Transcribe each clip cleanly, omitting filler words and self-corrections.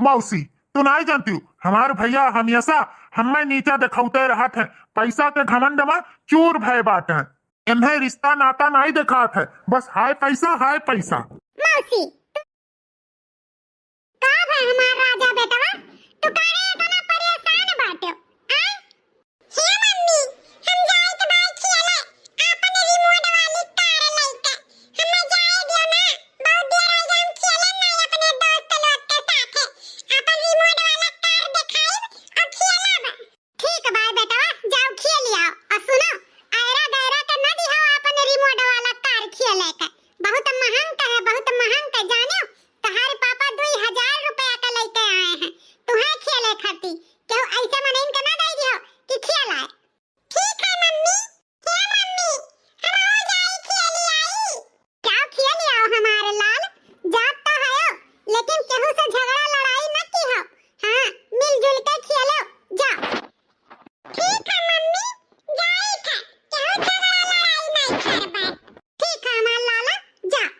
मौसी तू नहीं जानती हूँ, हमारे भैया हमेशा हमें नीचा दिखाते रहते हैं, पैसा के घमंड में चूर भय बात है, इन्हें रिश्ता नाता नहीं दिखाते है, बस हाय पैसा मौसी का है हमारा राजा बेटवा, तू काहे इतना परेशान बाटे? हे मम्मी, हम जाए तो भाई खेले आपन रिमोट वाली कार लेके, हमें जाए दियो ना, बहुत देर हो गई हम खेले नहीं अपने दोस्त लोग के साथ, आपन रिमोट वाला कार दिखाई और खेलब। ठीक बा बेटवा, जाओ खेल आओ। और सुनो, आयरा गैरा के न दिहो आपन रिमोट वाला कार खेले के, बहुत महंगा है, बहुत महंगा जानियो। तुम्हारे पापा 2000 रुपया का लेके आए हैं तुम्हें खेले खाती, क्यों ऐसे मन इनके ना दे दियो कि खेल आए। ठीक है मम्मी, हे मम्मी, हम हो जाए खेल आई। क्या खेल आओ हमारे लाल, जात तो है लेकिन केहू से झगड़ा लड़ाई न की हो, हां मिलजुल के खेलो जाओ। ठीक है मम्मी, जाए था केहू झगड़ा लड़ाई नहीं करबे। ठीक है हमार लाला, जाओ।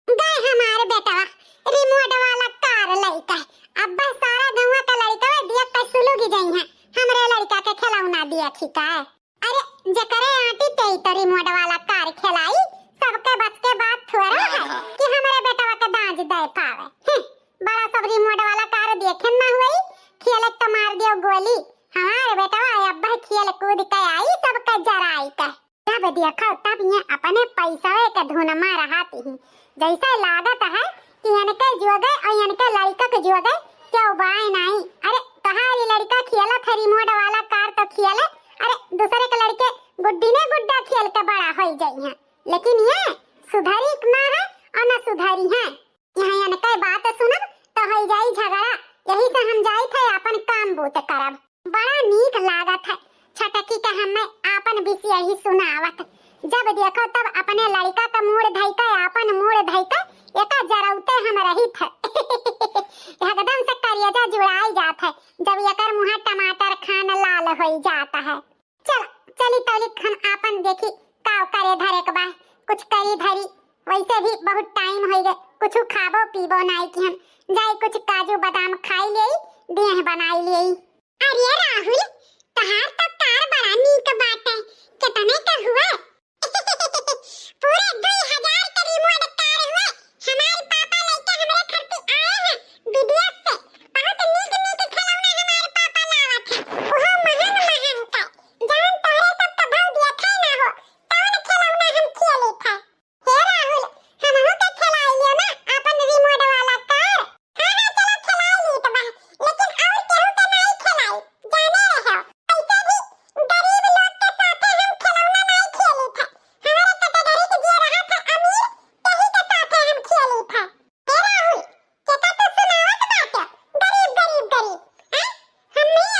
गए हमारे बेटवा रिमोट वाला कार लइका, अब सारा गांव का लइका देख के सुलूगी जाई है, हमरे लड़का के खिलौना दिया ठीक है। अरे जकरे आंटी तेई तो रिमोट वाला कार खिलाई, सबके बस के बात थोड़ा है कि हमरे बेटवा के दांज दे पावे। बड़ा सब रिमोट वाला कार देखे ना हुई, खेल तो मार दियो गोली। हमारे बेटवा अब खेल कूद के आई, सबके जराई के जब देखो तब ये अपने पैसा के धुन में रहती ही, जैसा लागत है कि इनके जोगे और इनके लड़का के जोगे क्यों बाय नहीं। अरे तुम्हारी लड़का खेला था रिमोट वाला कार तो खेले, अरे दूसरे के लड़के गुड्डी ने गुड्डा खेल के बड़ा हो जाई है, लेकिन ये सुधारी ना है और न सुधारी है। यहाँ इनके बात सुनब तो हो जाई झगड़ा, यही से हम जाई थे अपन काम बूत करब। बड़ा नीक लागत है छटकी के हमें आपन विषय ही सुनावत, जब देखो तब अपने लड़का का मूड धइका अपन मूड धइका एका जरौते हम रही थे। एकदम से करिया जुड़ाई जात है जब एकर मुंह टमाटर खान लाल हो जाता है। चली तली हम आपन देखी काव करे धरे के बा, कुछ करी धरी, वैसे भी बहुत टाइम हो गए, कुछ खाबो पीबो नहीं कि हम जाई कुछ काजू बादाम खाई लेई, देह बनाई लेई। अरे राहुल, तहार तो कार बड़ा नीक बात है, कितने का हुआ? पूरे 2000 का रिमोट कार हुआ, हमारे पापा लेके हमारे घर पे आए हैं विदेश से, बहुत नीक नीक खिलौना हमारे पापा लावत है, ओहो महंग महंग का, जान तोरे सब तो भाव देखे ना हो, कौन खिलौना हम खेले थे। हे राहुल, हमहु के खिलाई लियो ना अपन रिमोट वाला कार। हां हां चलो खिलाई ली तो बा, लेकिन और केहू के नहीं खिलाई, जाने रहो ऐसे भी गरीब लोग के साथ हम खिलौना नहीं खेले थे, हमारे कैटेगरी के जो रहा था अमीर यही के साथ हम खेले थे। हे राहुल, केता तो सुनावत बाटे गरीब गरीब गरीब, हैं हमें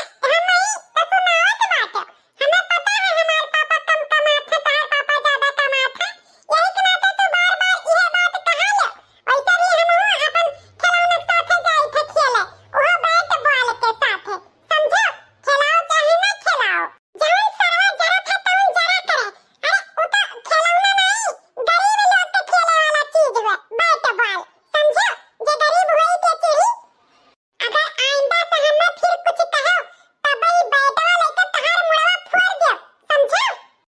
तो सुनावत बाटे, हमें पता है हमारे पापा कम कमाते थे, तार पापा ज्यादा कमाते थे, यही के नाते तो बार बार यह बात कहा ले। वैसे भी हम अपन खिलौने साथ जाए थे खेले, ओहो बैट बॉल के साथ, समझो खिलाओ चाहे ना खिलाओ, जवन सरवा जरा था तवन जरा करे। अरे वो तो खिलौना नहीं, गरीब लोग के खेले वाला चीज है बैट बॉल, समझो जे गरीब होई के चीज। अगर आइंदा से हमें फिर कुछ कहो तब ही बैट वाले के तहार मुड़वा फोड़ दो, समझो।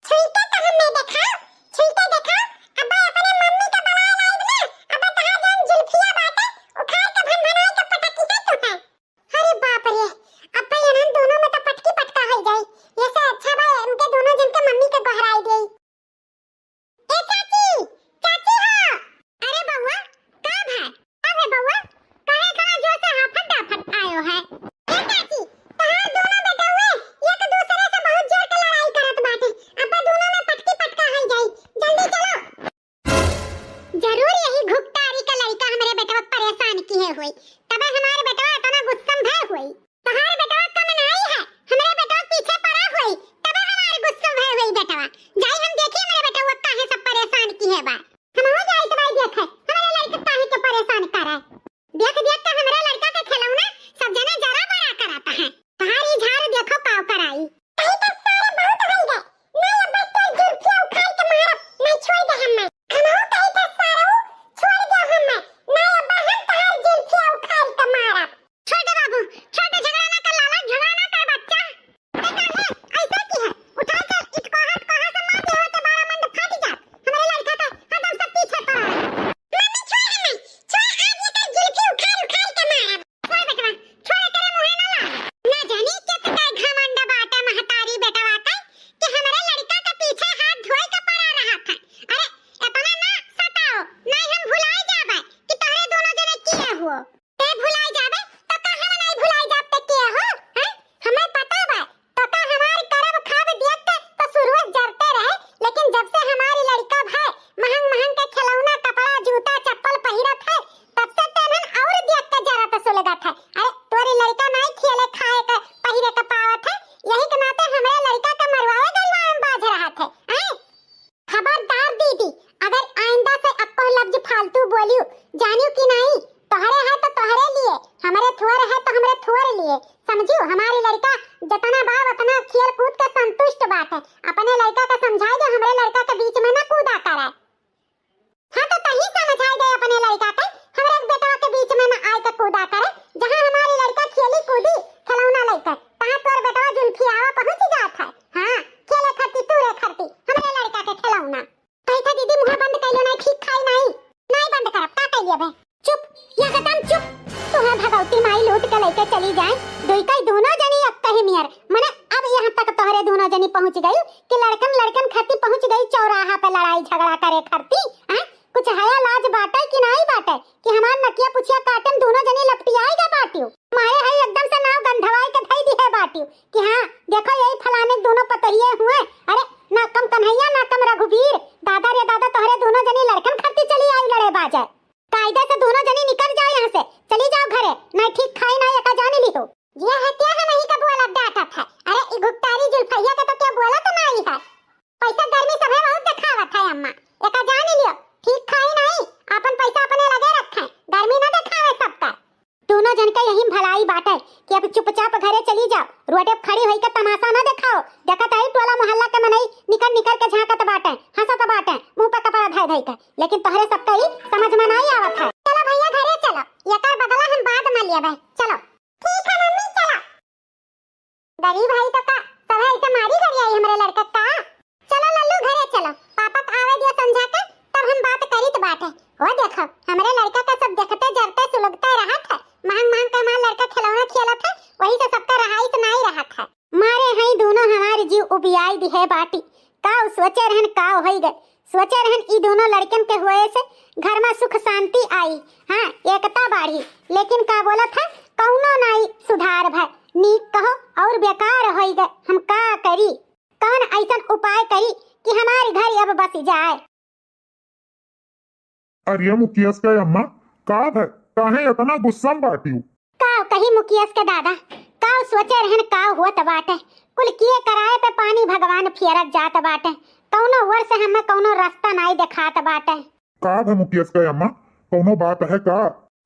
छुईके तो हमें दिखाओ, छुईके दिखाओ, अब अपने मम्मी का बना लाइब ना, अब तहार जान जुल्फिया बाटे उखाड़ के भनभनाई के पटकी है तो है। अरे बाप रे, अब इन्हन दोनों में तो पटकी पटका हो जाई, ये से अच्छा बा उनके दोनों जन के मम्मी के गहराई देई। ए चाची, चाची हो, अरे बउआ कब है बउआ, कहे कहां जो से हाफत डाफत आयो है। ए चाची, तहार दोनों बेटा हुए एक दूसरे से बहुत जोर के लड़ाई करत बाटे, अब दोनों में पटकी पटका हो जाई, जल्दी चलो। जरूर यही घुकतारी का लड़का हमारे बेटवा परेशान किए हुई, तबे हमारे बेटवा इतना गुस्सा भय हुई। तुम्हारे बेटवा कम नहीं है, हमारे बेटवा पीछे पड़ा हुई, तबे हमारे गुस्सा भय हुई बेटवा। जाई हम देखिए हमारे बेटवा काहे सब परेशान किए बा, हम हो जाई तो भाई देखे हमारे लड़का काहे के परेशान कर है। देख देख के हमारे लड़का के खिलौना सब जने जरा बड़ा कराता है, तुम्हारी झाड़ देखो पाव कराई। कहीं तो सारे बहुत हो गए, नहीं अब तो जुल्फिया उखाड़ के मारब, नहीं छोड़ दे हमें, हम हो कहीं तो सारे छोड़ दे हमें, नहीं ते भुलाई जाबे तो कहां नहीं भुलाई जाब ते के हो हैं? हमें पता बा तो का हमार करब खाब देख के तो शुरुआत जरते रहे, लेकिन जब से हमारी लड़का भाई महंग महंग के खिलौना कपड़ा जूता चप्पल पहिरत है तब से तेनन और देख के जरा तो सुलगत है। अरे तोरी लड़का नहीं खेले खाए के पहिरे के पावत है, यही के नाते हमारे लड़का के मरवाए गलवा में बाज रहा थे हैं? खबरदार दीदी, अगर आइंदा से अक्को लफ्ज फालतू बोलियो जानियो कि नहीं, तोहरे है तो तोहरे लिए, हमारे थुअर है तो हमारे थुअर लिए, समझियो। हमारी लड़का जितना बाप उतना खेल कूद के संतुष्ट बात है, अपने लड़का का समझाई दे, हमारे लड़का के बीच में ना कूदा करे। हाँ तो तही समझाई दे अपने लड़का के, हमारे बेटा के बीच में ना आए के कूदा करे। जहाँ हमारी लड़का खेली कूदी खिलौना लेकर तहाँ तोर बेटा जुल्फियावा पहुंच जात है। हाँ खेले खती तूरे खती हमारे लड़का के खिलौना। कही था दीदी मुंह बंद कर लो, नहीं ठीक खाई नहीं बंद करब का कहिए बे, चुप एकदम चुप। तू है भगवती माई लूट के लेके चली जाए, दुई दोनों जनी अब कहीं मियर मने अब यहाँ तक तोहरे दोनों जनी पहुंच गई कि लड़कन खती पहुंच गई चौराहा पे लड़ाई झगड़ा करे खरती हैं? कुछ हया लाज बाटे कि नहीं बाटे कि हमार नकिया पुछिया काटन दोनों जनी लपटियाएगा बाटियो मारे है एकदम से नाव गंधवाई के धई दी है बाटियो कि हां देखो यही फलाने दोनों पतहिए हुए। अरे ना कम कन्हैया ना कम रघुवीर, दादा रे दादा तोहरे दोनों जनी लड़कन खरती चली आई लड़े बाजे। कायदे से दोनों जनी निकल जाओ यहाँ से, चली जाओ घरे, नहीं ठीक खाई ना एका जाने ली हो। ये हत्या है नहीं का बोला डाटा था। अरे ई गुप्तारी जुल्फैया का तो क्या बोला तो नहीं है, पैसा गर्मी सब है बहुत दिखावत है अम्मा, एका जाने लियो ठीक खाई नहीं, अपन पैसा अपने लगे रखे, गर्मी ना दिखावे सबका। दोनों जन का यही भलाई बाटे कि अब चुपचाप घरे चली जाओ, रोडे पे खड़ी होई के तमाशा ना दिखाओ। देखत आई टोला मोहल्ला के मनई निकल के झांकत बाटे, हंसत बाटे, मुंह पे कपड़ा धइ धइ के, लेकिन तोहरे सबका ही समझ में नहीं आवत है। चलो भैया घरे चलो, एकर बदला हम बाद में लेबे, चलो। ठीक है मम्मी चलो। गरीब भाई तो का सब ऐसे मारी करी आई हमरे लड़का का। चलो लल्लू घरे चलो, पापा के आवे दिया समझा के तब हम बात करी तो बात है। वो देखो हमरे लड़का का सब देखते जरते सुलगता रहा था, महंग महंग का माल लड़का खिलौना खेलत है, वही से सबका रहाई तो नहीं रहा था। मारे हैं दोनों हमारे जीव उबियाई दी है बाटी, का सोचे रहन का होई गए, सोचे रहन ई दोनों लड़कन के हुए से घर में सुख शांति आई, हाँ एकता बाढ़ी, लेकिन का बोला था कौनो नहीं सुधार भय, नीक कहो और बेकार होई गए। हम का करी, कौन ऐसा उपाय करी कि हमारे घर अब बस जाए। अरे मुखिया के अम्मा का है काहे इतना गुस्सा में बाटी हूँ? का कहीं मुखियस के दादा का सोचे रहन का होत बाटे, कुल किए कराए पे पानी भगवान फिरत जात बाटे, कौनो वर से हमें कौनो रास्ता नहीं दिखात बाटे। का है मुखिया के अम्मा, कौनो बात है का?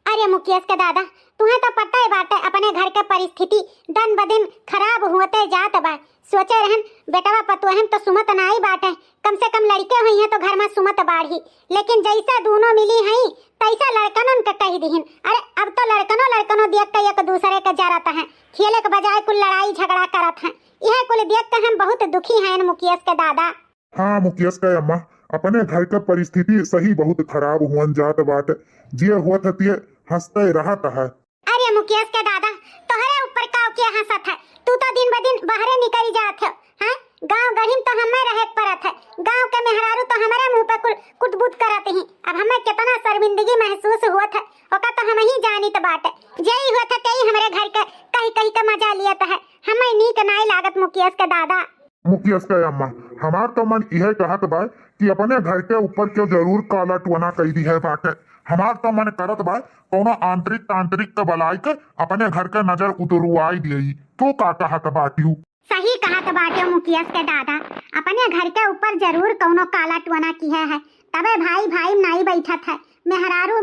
अरे मुखियस के दादा तुम्हें तो पता ही बाटे अपने घर के परिस्थिति दिन ब दिन खराब होते जात बा, सोचे रहन बेटवा पतोहन तो सुमत नहीं बाटे, कम से कम लड़के हुई हैं तो घर में सुमत बाढ़ी, लेकिन जैसा दोनों मिली हैं तैसा लड़कनों के कही दीहिन। अरे अब तो लड़कनों देख के एक दूसरे के जरत हैं, खेले के बजाय कुल लड़ाई झगड़ा करत हैं, यह कुल देख के हम बहुत दुखी हैं मुखियस के दादा। हाँ मुखिया के अम्मा अपने घर का परिस्थिति सही बहुत खराब हुआ जात बाटे, जिए हुआ थतिए हंसते रहत है। अरे मुखियस के दादा तोहरे ऊपर का क्या हंसत है, तू तो दिन ब दिन बाहरे निकल जात है, हैं गांव गढ़ी तो हमें रहे परत है, गांव के मेहरारू तो हमारे मुंह पे कुटबुत करत ही, अब हमें कितना शर्मिंदगी महसूस होत है ओका तो हम ही जानित बाटे, जई होत है कई हमारे घर के कहीं का मजा लियत है, हमें नीक नहीं लागत मुखियस के दादा। मुखिया के अम्मा हमार तो मन यह कहत बा कि अपने घर के ऊपर क्यों जरूर काला टुना कही दी है बाटे, हमार तो मन करत बा कोनो आंतरिक तांत्रिक के बलाई के अपने घर के नजर उतरुआई दियई, तो का कहत बाटियू? सही कहत बाटे मुखियस के दादा, अपने घर के ऊपर जरूर कोनो काला टुना किया है, तबे भाई भाई में नहीं बैठत है, मेहरारू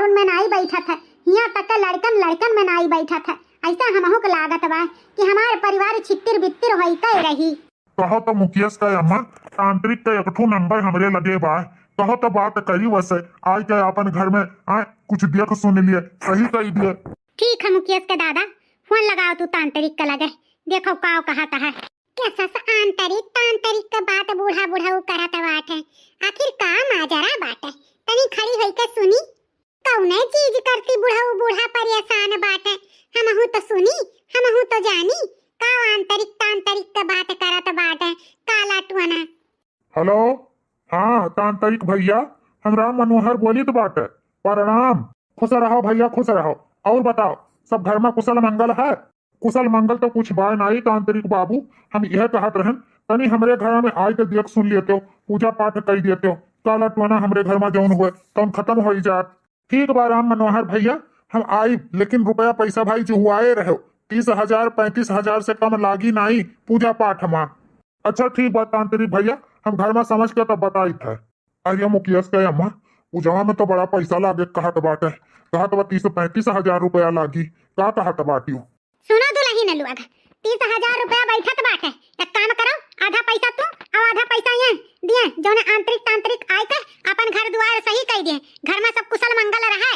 में नहीं बैठत है, यहाँ तक लड़कन में नहीं बैठत है, ऐसा हमहू के लागत बा कि हमारे परिवार छितिर बितिर होइते रही। कहो तो मुखिया के अम्मा तांत्रिक के एकठू नंबर हमरे लगे बा, कहो तो बात करी वैसे आज के अपन घर में आए कुछ देख सुन लिए सही कही दिए। ठीक है मुखियस के दादा फोन लगाओ तू तांत्रिक का लगे, देखो काव कहता है। कैसा सा तांत्रिक का बात बूढ़ा करत बात है, आखिर का माजरा बात है, तनी खड़ी होई के सुनी, कौने चीज करती बूढ़ा परेशान बात है, हमहू तो सुनी हमहू तो जानी, का तांत्रिक का बात करत बात है, काला टुना। हेलो हाँ तांत्रिक भैया हम राम मनोहर बोलित बाटे, प्रणाम। खुश रहो भैया, खुश रहो। और बताओ, सब घर में कुशल मंगल है? कुशल मंगल तो कुछ बाय नहीं तांत्रिक बाबू। हम यह कहत रहन तनी हमरे घर में आय के देख सुन लेते हो, पूजा पाठ कर देते हो, काला टोना हमरे घर में जौन हुए तौन खत्म हो जात। ठीक बा राम मनोहर भैया, हम आई, लेकिन रुपया पैसा भाई जो हुआए रहो, 30,000 35,000 से कम लागी नहीं पूजा पाठ में। अच्छा ठीक बात तांत्रिक भैया, हम घर में समझ के तब बताई थे। अरे मुकेश के अम्मा, पूजा में तो बड़ा पैसा लागे कहत बाटे, कहत बा 30-35,000 रुपया लागी, का कहत बाटी? सुनो दुल्ही ने लोग, 30,000 रुपया बैठत बाटे। एक काम करो, आधा पैसा तू और आधा पैसा यहाँ दिए, जो ने आंतरिक तांत्रिक आय के अपन घर द्वार सही कह दिए, घर में सब कुशल मंगल रहे।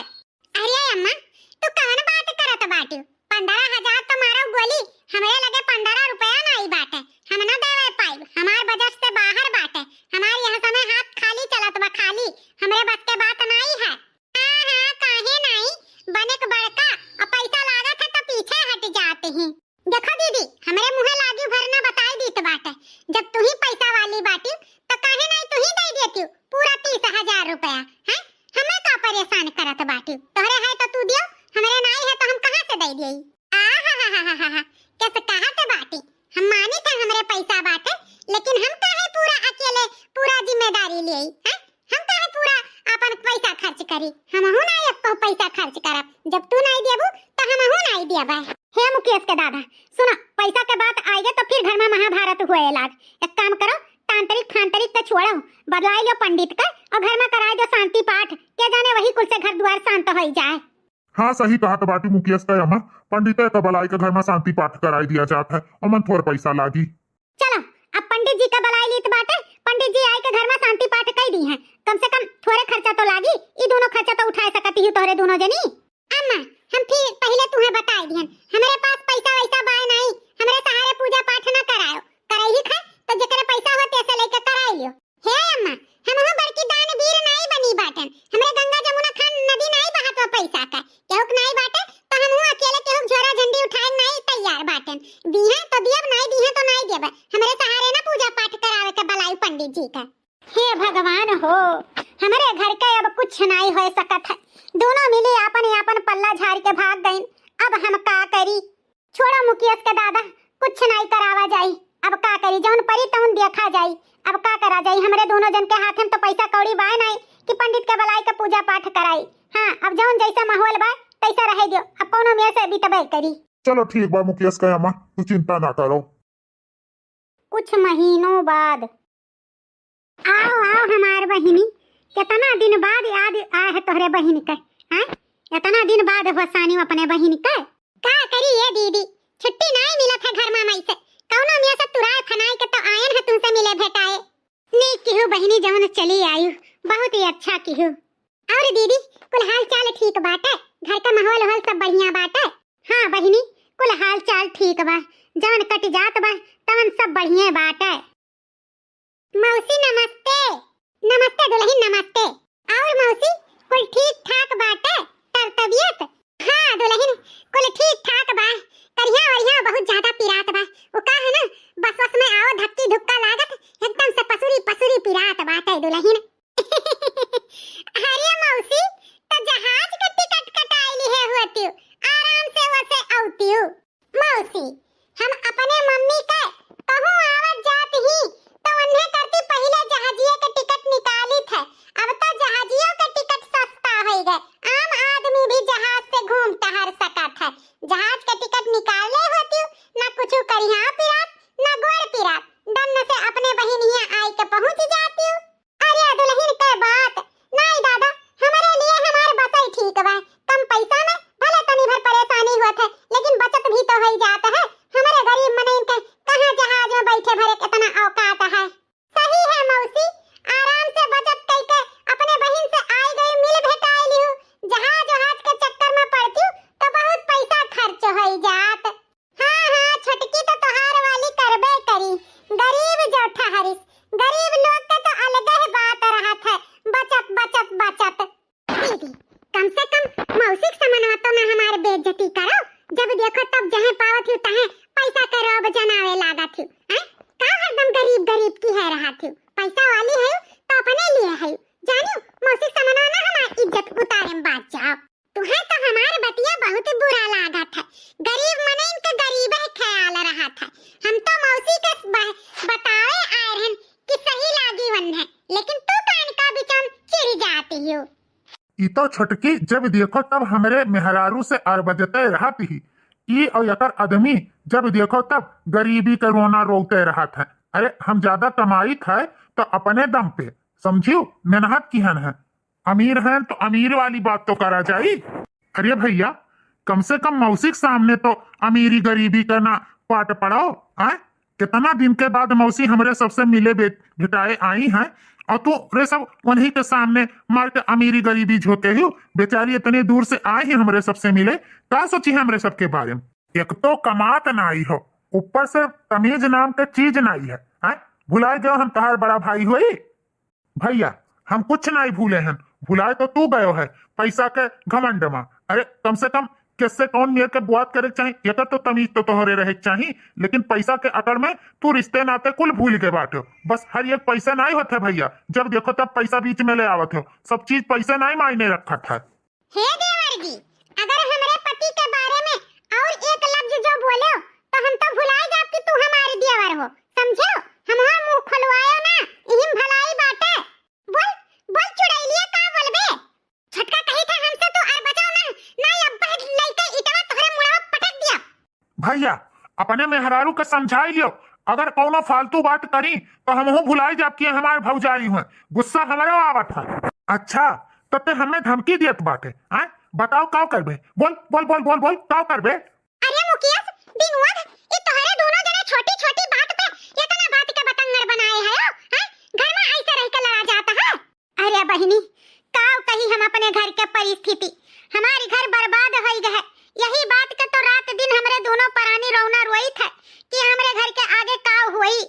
अरे अम्मा, तू कौन बात करत बाटी? 15,000 तो मारो गोली, हमरे लगे 15 रुपया नहीं बाटे, हम ना देवे पाइब, हमार बजट से बाहर बाटे। हमार यहाँ समय हाथ खाली चलत बा, खाली हमरे बस के बात नहीं है। हाँ काहे नहीं, बने के बड़का और पैसा लागत है तो पीछे हट जाते हैं। देखो दीदी, हमरे मुँहे लागी भरना बताई दीत बाटे, जब तू ही पैसा वाली बाटी तो काहे नहीं तू ही दे देती पूरा 30,000 रुपया है? हमें का परेशान करत बाटी? तोहरे है तो तू दियो, हमरे नहीं है तो हम कहाँ से दे दिए? आहा कैसे कहत बाटी? हम मानी थे हमरे पैसा बाटे, लेकिन हम काहे पूरा अकेले पूरा जिम्मेदारी लिए हैं? हम काहे पूरा अपन पैसा खर्च करी? हमहु नहीं एको पैसा खर्च करब, जब तू नहीं देबू तो हमहु नहीं देबे। हे मुकेश के दादा, सुनो, पैसा के बात आएगा तो फिर घर में महाभारत हुए लाग। एक काम करो, तांत्रिक फांत्रिक तो छोड़ो, बदलाई लो पंडित का और घर में कराए दो शांति पाठ, क्या जाने वही कुल से घर द्वार शांत हो जाए। हाँ सही कहा बाटी मुकेश का अम्मा, पंडित का बलाई के घर में शांति पाठ कराई दिया जाता है और मन थोड़ा पैसा लागी। चलो अब पंडित जी का बलाई लीत बाटे, पंडित जी आए के घर में शांति पाठ कई दी है, कम से कम थोड़े खर्चा तो लागी, ये दोनों खर्चा तो उठा सकती हूँ तोहरे दोनों जनी। अम्मा, हम फिर पहले तुम्हें बताई दिहन, हमारे पास पैसा वैसा बाय नहीं, हमरे सहारे पूजा पाठ न करायो, कराई ही खा तो जेकरे पैसा हो तैसे लेके कराई लियो। हे अम्मा, हमहु बड़की दानवीर नहीं बनी बाटन, हमरे गंगा जमुना खान नदी नहीं बहत पैसा का, केहुक नहीं बाटे तो हमहु अकेले केहुक झोरा झंडी उठाए नहीं तैयार बाटन। दीहे तो दियब, नहीं दीहे तो नहीं देबे, हमरे सहारे ना पूजा पाठ करावे के बलाई पंडित जी का। हे भगवान हो, हमारे घर के अब कुछ नहीं हो सकत है, दोनों मिली आपन आपन पल्ला झाड़ के भाग गईं, अब हम का करी? छोड़ो मुकेश के दादा, कुछ नहीं करावा जाई, अब का करी? जौन परी तौन देखा जाई, अब का करा जाई? हमरे दोनों जन के हाथ में तो पैसा कौड़ी बाय नहीं कि पंडित के बलाई का पूजा पाठ कराई। हाँ, अब जौन जैसा माहौल बा तैसा रह दियो, अब कोनो में से बितबे करी। चलो ठीक बा मुकेश का अम्मा, तू चिंता ना करो। कुछ महीनों बाद आओ आओ हमार बहिनी, कितना दिन बाद याद आए है तोहरे बहिन के? हैं, इतना दिन बाद भसानी अपने बहिन के? का करी ये दीदी, छुट्टी नहीं मिलत है घर में मई से, कौनो में से तुराए फनाई के तो आयन है तुमसे मिले भेटाए। नहीं किहू बहिनी, जवन चली आयु बहुत ही अच्छा किहू। और दीदी, कुल हाल चाल ठीक बाटे? घर का माहौल हल सब बढ़िया बाटे? हाँ बहिनी, कुल हाल चाल ठीक बा, जवन कट जात बा तवन सब बढ़िया बाटे। मौसी नमस्ते। नमस्ते दुल्हन, नमस्ते। और मौसी, कुल ठीक ठाक बाटे? तर तबियत? हाँ दुल्हन, कुल ठीक ठाक बा, करिया वरिया बहुत ज्यादा पिरात बा, वो का है ना, बस बस में आओ धक्की धुक्का लागत, एकदम से पसुरी पसुरी पिरात बाटे दुल्हन। अरे मौसी, तो जहाज के टिकट कटाइली है होती, आराम से वसे औती मौसी। हम अपने मम्मी के कहूँ आवत जात ही तो उन्हें करती पहले जहाजिए के टिकट निकाली थे, अब तो जहाजियों के टिकट सस्ता हो गए, आम आदमी भी जहाज से घूम टहर सकत है। जहाज के टिकट निकाले होती ना कुछ करिया पिरात ना गोड़ पिरात, दन्न से अपने बहिनिया आई के पहुंच जाती। अरे दुल्हन के बात नहीं दादा, हमारे लिए हमारे बसई ठीक बा, कम पैसा में भले तनी भर परेशानी होत है, लेकिन बचत भी तो हो जाता है। हमारे गरीब मनइन के कहां जहाज में बैठे भरे कितना औकात है। सही है मौसी, आराम से बचत करके अपने बहन से आई गई मिल भेटाई लिहू, जहाज जहाज के चक्कर में पड़ती तो बहुत पैसा खर्च हो जात। हाँ हाँ, छटकी तो तोहार वाली करबे करी, गरीब जो ठहरिस, गरीब लोग के तो अलग ही बात रहत है, बचत बचत बचत। दीदी, कम से कम मौसी के समनवा तो ना हमारे बेइज्जती करो, जब देखो तब जहाँ पावत हूँ तहाँ पैसा के रोब जनावे लागत हूँ। का हरदम गरीब गरीब की है रहत हूँ, पैसा वाली है तो अपने लिए है, जानियो मौसी समनवा ना हमारी इज्जत उतारे में बात जाओ। बतिया बहुत बुरा लागत है। गरीब मने इनका गरीब है ख्याल रहा था। हम तो मौसी के बतावे आए रहन कि सही लागी वन है, लेकिन तू कान का बिचम चिढ़ जाती हो। ई तो छटकी जब देखो तब हमरे मेहरारू से अरबजते रहती ही। ई और यकर आदमी जब देखो तब गरीबी के रोना रोते रहत है। अरे हम ज्यादा कमाई है तो अपने दम पे समझियो, मेहनत की हन है। अमीर हैं तो अमीर वाली बात तो करा जाई। अरे भैया कम से कम मौसी के सामने तो अमीरी गरीबी का ना पाट पड़ाओ। आए कितना दिन के बाद मौसी हमरे सबसे मिले भेटाए आई हैं और तू रे सब उन्हीं के सामने मार के अमीरी गरीबी झोंके हो। बेचारी इतने दूर से आई ही हमरे सबसे मिले, क्या सोची है हमरे सबके बारे में। एक तो कमात ना आई हो, ऊपर से तमीज नाम के चीज नहीं है। भुलाए गयो हम तहार बड़ा भाई हुई। भैया हम कुछ नहीं भूले हैं, भुलाए तो तू गयो है पैसा के घमंड में। अरे कम से कम किससे कौन मेरे के बात करे चाहिए, एक तो तमीज तो तोहरे रहे चाहिए, लेकिन पैसा के अकड़ में तू रिश्ते नाते कुल भूल के बाटो। बस हर एक पैसा नहीं होता भैया, जब देखो तब पैसा बीच में ले आवत हो। सब चीज पैसा नहीं मायने रखा था। हे देवर जी, अगर हमारे पति के बारे में और एक लफ्ज जो बोले तो हम तो भुलाए जाब कि तू हमारे देवर हो, समझो। हमारा मुंह खुलवायो ना, इहिम भलाई बाटे। बोल बोल चुड़ैलिया का बोलबे। छटका कही था हमसे तो और बचाओ ना, नहीं अब्बा लइका इटवा तोहरे मुड़वा पटक दिया। भैया अपने मेहरारू के समझाई लियो, अगर कोनो फालतू बात करी तो हम भुलाई जाब कि हमारे भौजाई हुए। गुस्सा हमारे आवत है। अच्छा तब ते हमें धमकी दियत बाटे। बताओ का करबे, बोल बोल बोल बोल बोल का करबे। अरे मुखिया दिनवा ये तोहरे दोनों जने छोटी छोटी बात पे इतना बात के बतंगड़ बनाए है। घर में ऐसे रह के लड़ा जाता है। अरे बहिनी काव कही हम अपने घर के परिस्थिति, हमारी घर बर्बाद हो गए। यही बात के तो रात दिन हमरे दोनों परानी रौना रोई थे कि हमरे घर के आगे काव हुई।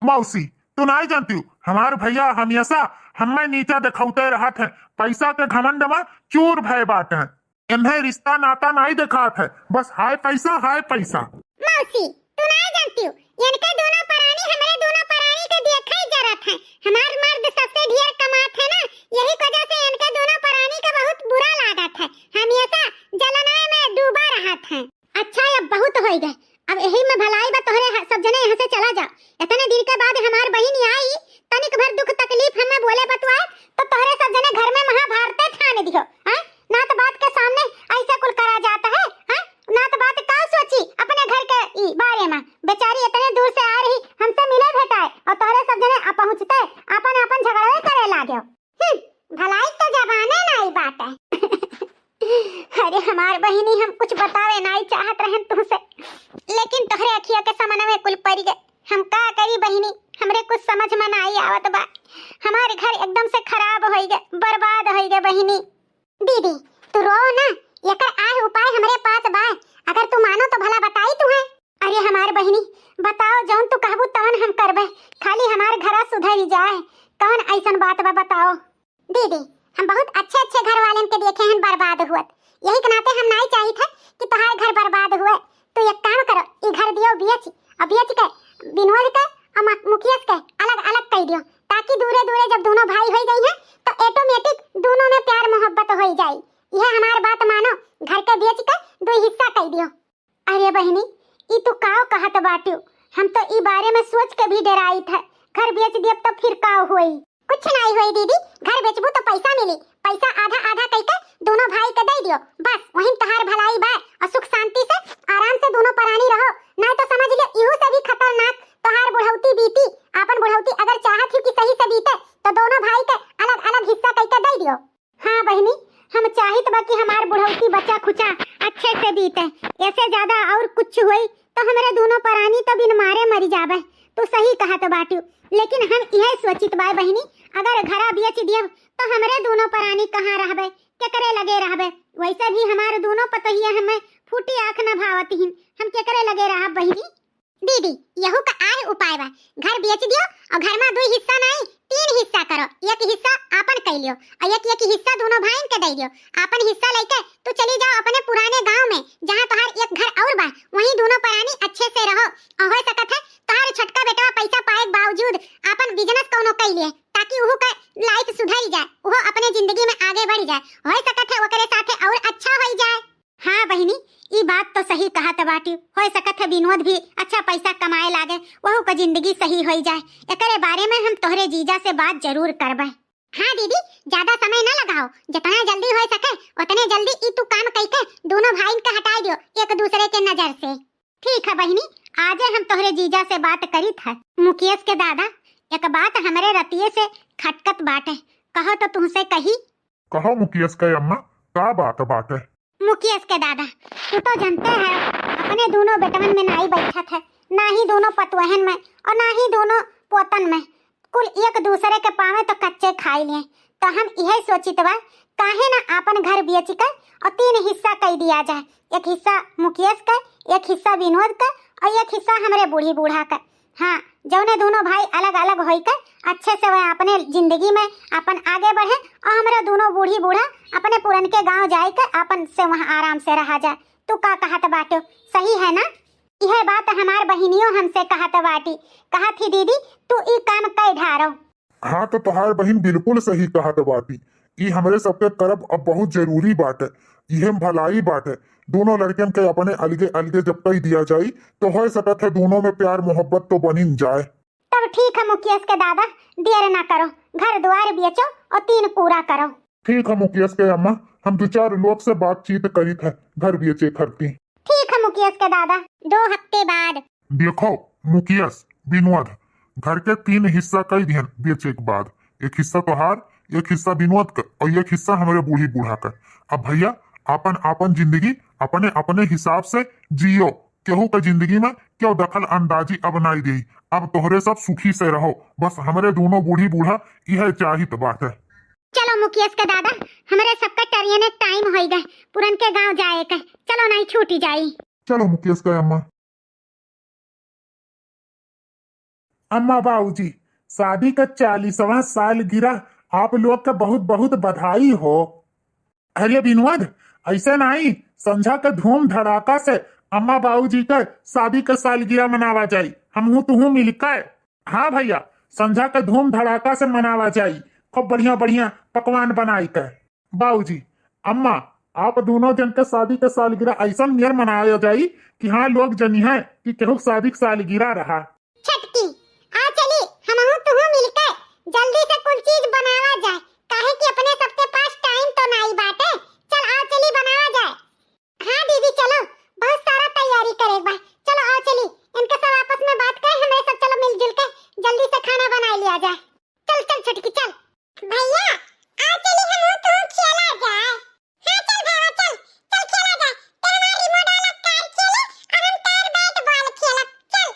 मौसी तू नहीं जानती, हमार भैया हमेशा हमें नीचा दिखाते रहत है। पैसा के घमंड में चूर भय बात है। इन्हें रिश्ता नाता नहीं दिखात है, बस हाय पैसा हाय पैसा। मौसी तू नहीं जानती, इनके दोनों परानी हमरे दोनों परानी के देखा ही जरूरत है। हमार मर्द सबसे ढेर कमात है ना, यही वजह से इनके दोनों परानी का बहुत बुरा लागत है। हमेशा जलनाए में डूबा रहत है। अच्छा अब बहुत हो गए, अब यही में भलाई बा तोहरे सब जने यहाँ से चला जा। इतने दिन के बाद हमार बहन आई, तनिक भर दुख तकलीफ हमें बोले बतवाए तो तोहरे सब जने घर में महाभारत ठान दियो। ना तो बात के सामने ऐसा कुल करा जाता है। ना तो बात का सोची अपने घर के बारे में। बेचारी इतने दूर से आ रही हमसे मिले भेटाए और तोहरे सब जने पहुंचते अपन अपन झगड़े करे लागे। भलाई तो जबाने नहीं बात है। अरे हमार बहिनी हम कुछ बतावे नहीं चाहत रहन तुमसे, लेकिन तोहरे अखिया के सामने में कुल पड़ गए। हम का करी बहिनी, हमरे कुछ समझ में नहीं आवत बा। हमारे घर एकदम से खराब हो गए, बर्बाद हो गए बहिनी। दीदी तू रो ना, एकर आए उपाय हमरे पास बा, अगर तू मानो तो भला बताई तू है। अरे हमार बहिनी बताओ, जौन तू कहबू तवन हम करबे, खाली हमार घर सुधर जाए। कौन ऐसन बात बा बताओ। दीदी हम बहुत अच्छे अच्छे घर वाले के देखे हैं बर्बाद हुआ, यही के नाते हम नहीं चाहिए थे कि तुम्हारे घर बर्बाद हुए। तो एक काम करो, ये घर दियो बेच और बेच के विनोद के और मुखिया के अलग अलग कर दियो, ताकि दूरे दूरे जब दोनों भाई हो गई हैं तो ऑटोमेटिक दोनों में प्यार मोहब्बत हो जाए। यह हमारी बात मानो, घर के बेच के 2 हिस्सा कर दियो। अरे बहनी ई तू काव कहत बाटू, हम तो ई बारे में सोच के भी डराई था। घर बेच दियो तो फिर काव होई। कुछ नहीं होई दीदी, घर बेचबू तो पैसा मिली, पैसा आधा आधा करके दोनों भाई के दे दियो, बस वहीं तहार भलाई बा और सुख शांति से आराम से दोनों परानी रहो। नहीं तो समझ लियो इहू से भी खतरनाक तहार बुढ़ौती बीती। आपन बुढ़ौती अगर चाहत हो कि सही से बीते तो दोनों भाई के अलग अलग हिस्सा करके दे दियो। हाँ बहनी हम चाहित बा कि हमार बुढ़ौती बच्चा खुचा अच्छे से बीते, ऐसे ज्यादा और कुछ हुई तो हमारे दोनों परानी तो बिन मारे मरी जाबे। तो सही कहा तो बाटू, लेकिन हम यह सोचित बा बहनी, अगर घरा बेच दियब तो हमरे दोनों परानी कहाँ रहबे, केकरे लगे रहबे। वैसे भी हमारे दोनों पतहिया हमें फूटी आंख न भावती, हम केकरे लगे रहब बहनी। दीदी यहू का आए उपाय बा, घर बेच दियो और घर में 2 हिस्सा नहीं 3 हिस्सा करो। एक हिस्सा आपन कर लियो और एक हिस्सा दोनों भाई के दे दियो। आपन हिस्सा लेके तू चली जाओ अपने पुराने गांव में, जहां तुम्हार एक घर और बा, वहीं दोनों परानी अच्छे से रहो। और हो सकत है तुम्हारे छोटका बेटा पैसा पाए बावजूद अपन बिजनेस कोनो कर लिए, ताकि वो का लाइफ सुधर जाए, वो अपने जिंदगी में आगे बढ़ जाए। हो सकत है ओकरे साथे और अच्छा हो जाए। बहिनी, ई बात तो सही कहत बाटी। हो सकत है विनोद भी अच्छा पैसा कमाए लागे, वहू का जिंदगी सही हो जाए। एकरे बारे में हम तोहरे जीजा से बात जरूर करबे। हाँ दीदी, ज्यादा समय न लगाओ, जितना जल्दी हो सके उतने जल्दी ई तू काम कई के दोनों भाई के हटा दियो एक दूसरे के नजर से। ठीक है बहिनी, आज हम तोहरे जीजा से बात करी था। मुकेश के दादा, एक बात हमरे रतिये से खटकत बाटे, कहो तो तुमसे कही। कहो मुकेश के अम्मा, का बात बाटे? मुकेश के दादा, तू तो जानते हैं अपने दोनों बेटवन में नाई बैठत है, ना ही दोनों पतवहन में और ना ही दोनों पोतन में, कुल एक दूसरे के पावे तो कच्चे खाई लिए। तो हम यही सोचित बा काहे ना अपन घर बेच कर और 3 हिस्सा कर दिया जाए, एक हिस्सा मुकेश का, एक हिस्सा विनोद का और एक हिस्सा हमारे बूढ़ी बूढ़ा का। हाँ, जौने दोनों भाई अलग अलग होकर अच्छे से वह अपने जिंदगी में अपन आगे बढ़े और हमारे दोनों बूढ़ी बूढ़ा अपने पुरन के गांव जाए कर अपन से वहाँ आराम से रहा जाए। तू का कहत बाटो, सही है ना? यह बात हमार बहिनियों हमसे कहत बाटी, कहा थी दीदी तू ई काम कई ढारो। हाँ तो तुम्हार बहन बिल्कुल सही कहत बाटी। ई हमरे सबके करब अब बहुत जरूरी बाटे, यह भलाई बाटे। दोनों लड़कियन के अपने अलगे अलगे जब कही दिया जाई तो हो सकत है दोनों में प्यार मोहब्बत तो बनी जाए। तब ठीक है मुकेश के दादा, देर ना करो, घर द्वार बेचो और 3 पूरा करो। ठीक है मुकेश के अम्मा, हम 2-4 लोग से बातचीत करी थे घर बेचे खरती। ठीक है मुकेश के दादा, 2 हफ्ते बाद। देखो मुकेश विनोद, घर के 3 हिस्सा कई दिहन बेचे के बाद, एक हिस्सा तोहार, एक हिस्सा विनोद का और एक हिस्सा हमारे बूढ़ी बूढ़ा का। अब भैया अपन अपन जिंदगी अपने अपने हिसाब से जियो, केहू का जिंदगी में क्यों दखल अंदाजी अब नहीं दी। अब तोहरे सब सुखी से रहो, बस हमारे दोनों बूढ़ी बूढ़ा यह चाहिए बात है। चलो मुकेश के दादा, हमारे सबका टरियन एक टाइम हो गए, पुरन के गांव जाए के, चलो नहीं छूटी जाई। चलो मुकेश का अम्मा। अम्मा बाबूजी, शादी का 40वां साल गिरा, आप लोग का बहुत बहुत बधाई हो। अरे विनोद, ऐसे नहीं, संझा का धूम धड़ाका से अम्मा बाबूजी का शादी का सालगिरह मनावा जाई, हम तुहू मिलकर। हाँ भैया, संझा का धूम धड़ाका से मनावा जाई, खूब बढ़िया बढ़िया पकवान बनाई कर। बाबूजी अम्मा, आप दोनों जन के शादी का सालगिरह ऐसा नियर मनाया जाई कि हाँ लोग जनी है कि केहू शादी का सालगिरह रहा। छटकी, आ चली, हमहू तुहू मिलकर जल्दी से कुछ चीज बनावा जाए, काहे कि अपने सबके पास टाइम तो नहीं बाटे। चल आ चली, बनावा जाए। हाँ दीदी चलो, बहुत सारा तैयारी करे बा, चलो आ चली, इनके सब आपस में बात कर, हमें सब चलो मिलजुल के जल्दी से खाना बना लिया जाए। चल चल छटकी चल। भैया आ चली, हमहू तुहू खेला जाए। हाँ चल भावा चल, चल खेला जाए, तेरा रिमोट वाला कार खेले और हम तार बैट बॉल खेलब। चल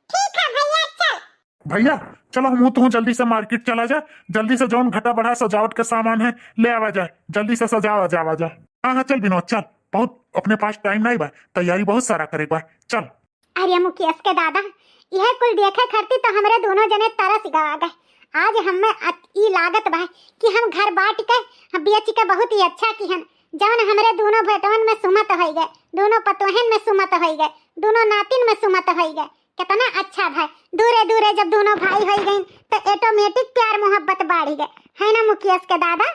ठीक है भैया, चल। भैया चलो हम तो जल्दी से मार्केट चला जाए, जल्दी से जौन घटा बढ़ा सजावट के सामान है ले आवा जाए, जल्दी से सजावा जावा जाए। हाँ हाँ चल विनोद चल, बहुत अपने पास टाइम नहीं बा, तैयारी बहुत सारा करे बा, चल। अरे मुकेश के दादा, यह कुल देखे खरती तो हमरे दोनों जने तरस गवा गए। आज हमें ई लागत बा कि हम घर बांट के हम बेच के बहुत ही अच्छा की हम, जौन हमरे दोनों बेटवन में सुमत हो गए, दोनों पतोहन में सुमत हो गए, दोनों नातिन में सुमत हो गए, कितना अच्छा भाई। दूरे दूरे जब दोनों भाई हो गए तो ऑटोमेटिक प्यार मोहब्बत बढ़ गए, है ना मुकेश के दादा?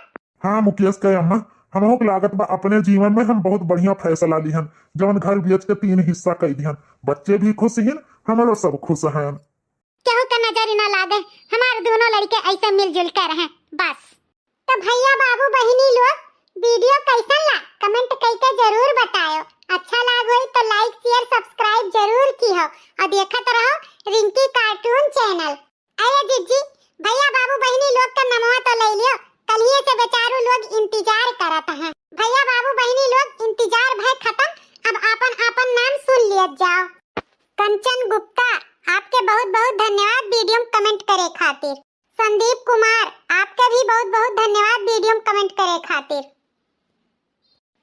हाँ मुकेश के अम्मा, हमहू के लागत बा अपने जीवन में हम बहुत बढ़िया फैसला लिहन, जौन घर बेच के 3 हिस्सा कर दिहन। बच्चे भी खुश हैं, हमारो सब खुश हैं। केहू का नजर न लागे, हमारे दोनों लड़के ऐसे मिलजुल कर रहें बस। तो भैया बाबू बहिनी लोग, वीडियो कैसा ला कमेंट करके जरूर बताओ। अच्छा लागो तो लाइक शेयर सब्सक्राइब जरूर की हो और देखत रहो रिंकी कार्टून चैनल। अरे जीजी, भैया बाबू बहिनी लोग का नमवा तो ले लियो, कलिए से बेचारू लोग इंतजार करत हैं। भैया बाबू बहिनी लोग इंतजार भय खत्म, अब आपन आपन नाम सुन लिया जाओ। कंचन गुप्ता, आपके बहुत बहुत धन्यवाद वीडियो में कमेंट करे खातिर। संदीप कुमार, आपके भी बहुत बहुत धन्यवाद वीडियो में कमेंट करे खातिर।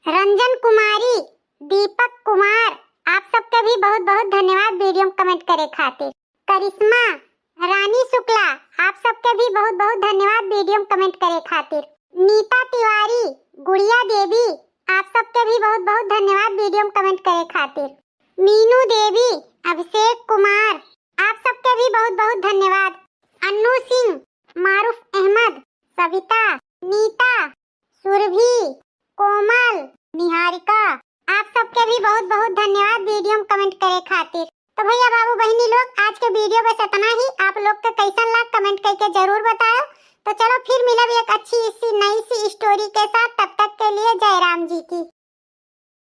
रंजन कुमारी, दीपक कुमार, आप सबके भी बहुत बहुत धन्यवाद वीडियो में कमेंट करे खातिर। करिश्मा, रानी शुक्ला, आप सबके भी बहुत बहुत धन्यवाद वीडियो में कमेंट करे खातिर। नीता तिवारी, गुड़िया देवी, आप सबके भी बहुत बहुत धन्यवाद वीडियो में कमेंट करे खातिर। मीनू देवी, अभिषेक कुमार, आप सबके भी बहुत बहुत धन्यवाद। अन्नू सिंह, मारूफ अहमद, सविता, नीता, सुरभि, कोमल, निहारिका, आप सबके भी बहुत बहुत धन्यवाद वीडियो में कमेंट करे खातिर। तो भैया बाबू बहनी लोग, आज के वीडियो बस इतना ही। आप लोग के कैसन लगा कमेंट करके जरूर बताओ। तो चलो फिर मिलब एक अच्छी सी नई सी स्टोरी के साथ। तब तक के लिए जय राम जी की।